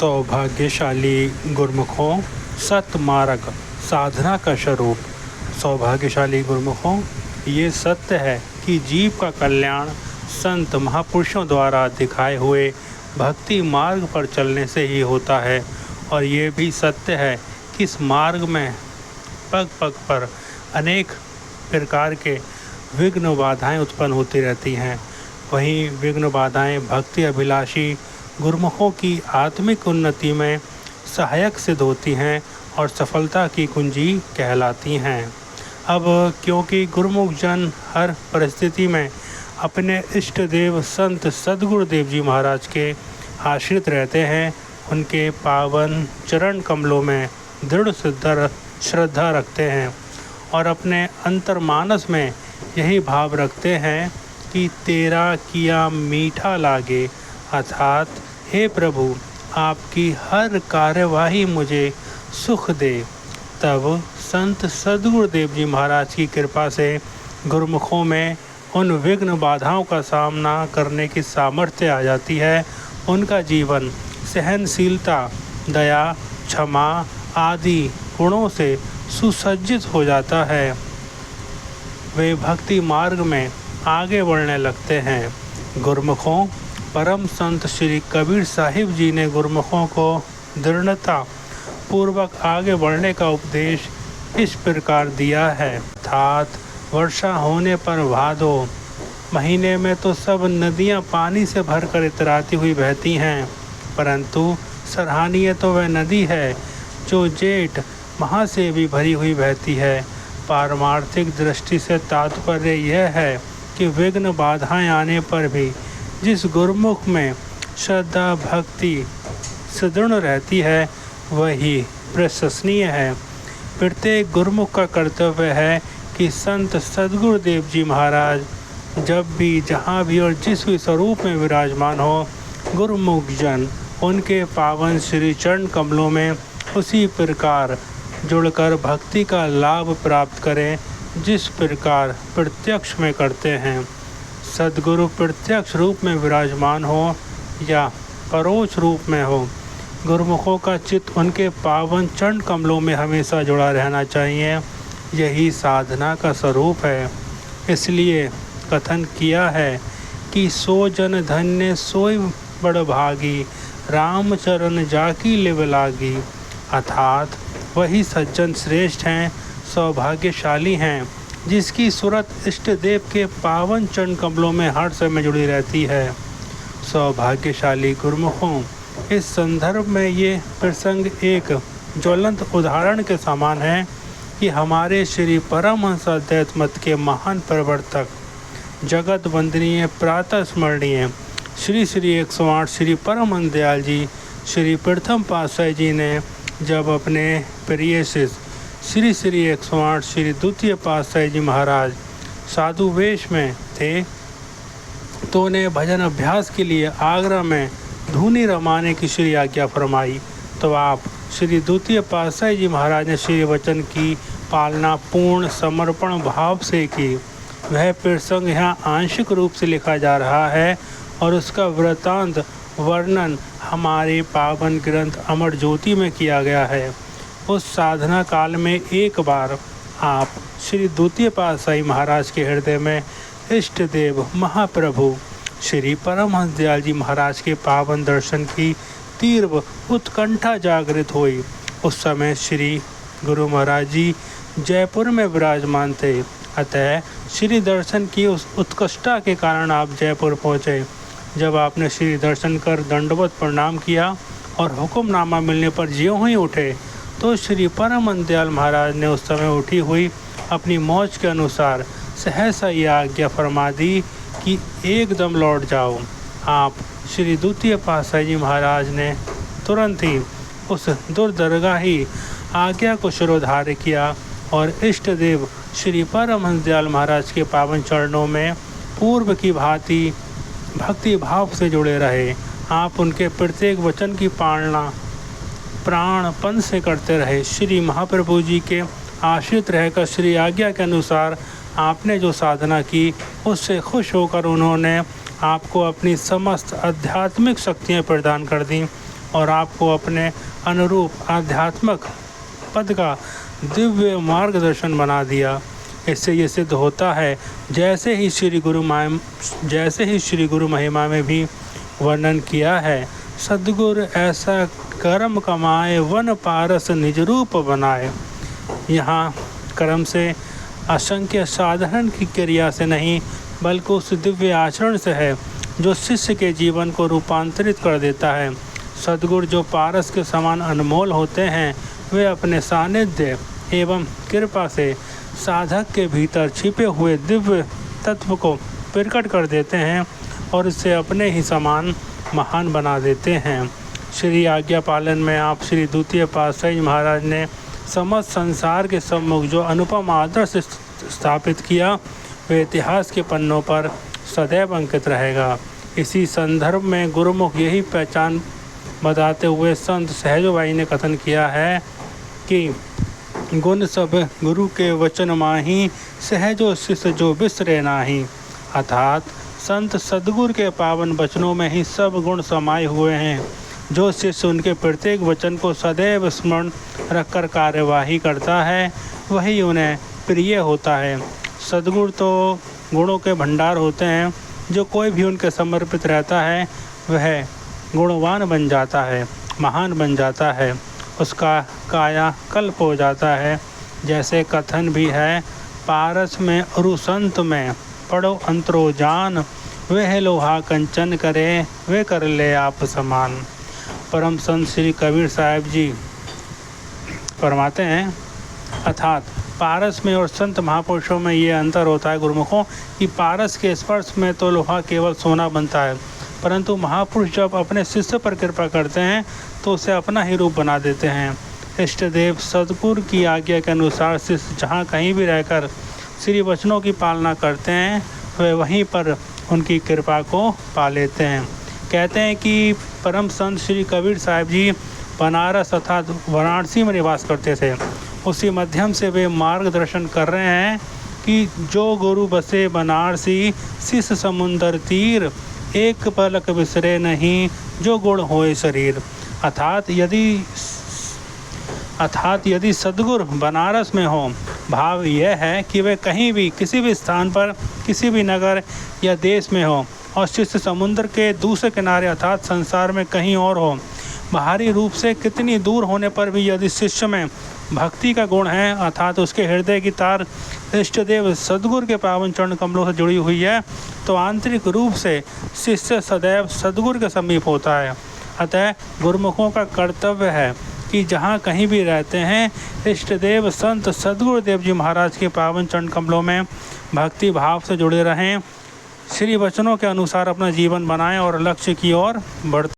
सौभाग्यशाली गुरमुखों, सतमार्ग साधना का स्वरूप। सौभाग्यशाली गुरमुखों, ये सत्य है कि जीव का कल्याण संत महापुरुषों द्वारा दिखाए हुए भक्ति मार्ग पर चलने से ही होता है। और ये भी सत्य है कि इस मार्ग में पग पग पर अनेक प्रकार के विघ्न बाधाएं उत्पन्न होती रहती हैं। वहीं विघ्न बाधाएं भक्ति अभिलाषी गुरमुखों की आत्मिक उन्नति में सहायक सिद्ध होती हैं और सफलता की कुंजी कहलाती हैं। अब क्योंकि गुरमुख जन हर परिस्थिति में अपने इष्ट देव संत सद्गुरुदेव जी महाराज के आश्रित रहते हैं, उनके पावन चरण कमलों में दृढ़ श्रद्धा रखते हैं और अपने अंतर्मानस में यही भाव रखते हैं कि तेरा किया मीठा लागे, अर्थात हे प्रभु, आपकी हर कार्यवाही मुझे सुख दे। तब संत सद्गुरुदेव जी महाराज की कृपा से गुरमुखों में उन विघ्न बाधाओं का सामना करने की सामर्थ्य आ जाती है। उनका जीवन सहनशीलता, दया, क्षमा आदि गुणों से सुसज्जित हो जाता है। वे भक्ति मार्ग में आगे बढ़ने लगते हैं। गुरमुखों, परम संत श्री कबीर साहिब जी ने गुरमुखों को दृढ़ता पूर्वक आगे बढ़ने का उपदेश इस प्रकार दिया है, अर्थात वर्षा होने पर भादो महीने में तो सब नदियां पानी से भरकर इतराती हुई बहती हैं, परंतु सराहनीय तो वह नदी है जो जेठ माह से भी भरी हुई बहती है। पारमार्थिक दृष्टि से तात्पर्य यह है कि विघ्न बाधाएं आने पर भी जिस गुरमुख में श्रद्धा भक्ति सुदृढ़ रहती है वही प्रशंसनीय है। प्रत्येक गुरमुख का कर्तव्य है कि संत सद्गुरुदेव जी महाराज जब भी, जहाँ भी और जिस भी स्वरूप में विराजमान हो, गुरमुख जन उनके पावन श्री चरण कमलों में उसी प्रकार जुड़कर भक्ति का लाभ प्राप्त करें जिस प्रकार प्रत्यक्ष में करते हैं। सद्गुरु प्रत्यक्ष रूप में विराजमान हो या परोक्ष रूप में हो, गुरुमुखों का चित्त उनके पावन चरण कमलों में हमेशा जुड़ा रहना चाहिए। यही साधना का स्वरूप है। इसलिए कथन किया है कि सो जन धन्य सोई बड़ भागी, राम चरण जाकी लिव लागी, अर्थात वही सज्जन श्रेष्ठ हैं, सौभाग्यशाली हैं, जिसकी सूरत इष्ट देव के पावन चरण कमलों में हर समय जुड़ी रहती है। सौभाग्यशाली गुरमुखों, इस संदर्भ में ये प्रसंग एक ज्वलंत उदाहरण के समान है कि हमारे श्री परमहंस अद्वैत मत के महान प्रवर्तक, जगत वंदनीय प्रातः स्मरणीय श्री 108 श्री परमहंस दयाल जी श्री प्रथम पातशाही जी ने जब अपने प्रिय शिष्य श्री 108 श्री द्वितीय पातशाही जी महाराज साधु वेश में थे तो उन्हें भजन अभ्यास के लिए आगरा में धूनी रमाने की श्री आज्ञा फरमाई। तो आप श्री द्वितीय पातशाही जी महाराज ने श्री वचन की पालना पूर्ण समर्पण भाव से की। वह प्रसंग यहाँ आंशिक रूप से लिखा जा रहा है और उसका वृतांत वर्णन हमारे पावन ग्रंथ अमर ज्योति में किया गया है। उस साधना काल में एक बार आप श्री द्वितीय पातशाही महाराज के हृदय में इष्ट देव महाप्रभु श्री परमहंस दयाल जी महाराज के पावन दर्शन की तीव्र उत्कंठा जागृत हुई। उस समय श्री गुरु महाराज जी जयपुर में विराजमान थे, अतः श्री दर्शन की उस उत्कृष्टता के कारण आप जयपुर पहुँचे। जब आपने श्री दर्शन कर दंडवत प्रणाम किया और हुक्मनामा मिलने पर ज्यों ही उठे तो श्री परमहंस दयाल महाराज ने उस समय उठी हुई अपनी मौज के अनुसार सहसा यह आज्ञा फरमा दी कि एकदम लौट जाओ। आप श्री द्वितीय पातशाही जी महाराज ने तुरंत ही उस दुर्दरगाही आज्ञा को शिरोधार्य किया और इष्ट देव श्री परमहंस दयाल महाराज के पावन चरणों में पूर्व की भांति भक्ति भाव से जुड़े रहे। आप उनके प्रत्येक वचन की पालना प्राणपन से करते रहे। श्री महाप्रभु जी के आश्रित रहकर श्री आज्ञा के अनुसार आपने जो साधना की उससे खुश होकर उन्होंने आपको अपनी समस्त आध्यात्मिक शक्तियाँ प्रदान कर दी। और आपको अपने अनुरूप आध्यात्मिक पद का दिव्य मार्गदर्शन बना दिया। इससे ये सिद्ध होता है, जैसे ही श्री गुरु महिमा में भी वर्णन किया है, सद्गुरु ऐसा कर्म कमाए वन पारस निज रूप बनाए। यहाँ कर्म से असंख्य साधन की क्रिया से नहीं, बल्कि उस दिव्य आचरण से है जो शिष्य के जीवन को रूपांतरित कर देता है। सद्गुरु जो पारस के समान अनमोल होते हैं, वे अपने सानिध्य एवं कृपा से साधक के भीतर छिपे हुए दिव्य तत्व को प्रकट कर देते हैं और इसे अपने ही समान महान बना देते हैं। श्री आज्ञा पालन में आप श्री द्वितीय पातशाही महाराज ने समस्त संसार के सम्मुख जो अनुपम आदर्श स्थापित किया, वे इतिहास के पन्नों पर सदैव अंकित रहेगा। इसी संदर्भ में गुरुमुख यही पहचान बताते हुए संत सहजो भाई ने कथन किया है कि गुण सब गुरु के वचन माही, सहजो शिष्य जो बिसरे नाही। अर्थात संत सद्गुरु के पावन वचनों में ही सब गुण समाये हुए हैं। जो शिष्य उनके प्रत्येक वचन को सदैव स्मरण रखकर कार्यवाही करता है, वही उन्हें प्रिय होता है। सद्गुरु तो गुणों के भंडार होते हैं। जो कोई भी उनके समर्पित रहता है, वह गुणवान बन जाता है, महान बन जाता है, उसका काया कल्प हो जाता है। जैसे कथन भी है, पारस में अरु संत में पढ़ो अंतरो जान, वह लोहा कंचन करे, वे कर ले आप समान। परम संत श्री कबीर साहब जी फरमाते हैं, अर्थात पारस में और संत महापुरुषों में ये अंतर होता है गुरुमुखों कि पारस के स्पर्श में तो लोहा केवल सोना बनता है, परंतु महापुरुष जब अपने शिष्य पर कृपा करते हैं तो उसे अपना ही रूप बना देते हैं। इष्ट देव सद्गुरु की आज्ञा के अनुसार शिष्य जहाँ कहीं भी रहकर श्री वचनों की पालना करते हैं, वे वहीं पर उनकी कृपा को पा लेते हैं। कहते हैं कि परम संत श्री कबीर साहब जी बनारस अर्थात वाराणसी में निवास करते थे। उसी माध्यम से वे मार्गदर्शन कर रहे हैं कि जो गुरु बसे बनारसी, शिष्य समुंदर तीर, एक पलक बिसरे नहीं, जो गुण होए शरीर। अर्थात यदि सद्गुरु बनारस में हो, भाव यह है कि वे कहीं भी किसी भी स्थान पर किसी भी नगर या देश में हो और शिष्य समुद्र के दूसरे किनारे अर्थात संसार में कहीं और हो, बाहरी रूप से कितनी दूर होने पर भी यदि शिष्य में भक्ति का गुण है, अर्थात उसके हृदय की तार इष्ट देव सद्गुरु के पावन चरण कमलों से जुड़ी हुई है, तो आंतरिक रूप से शिष्य सदैव सद्गुरु के समीप होता है। अतः गुरुमुखों का कर्तव्य है कि जहाँ कहीं भी रहते हैं, इष्ट देव संत सद्गुरुदेव जी महाराज के पावन चरण कमलों में भक्ति भाव से जुड़े रहें, श्री वचनों के अनुसार अपना जीवन बनाएं और लक्ष्य की ओर बढ़ते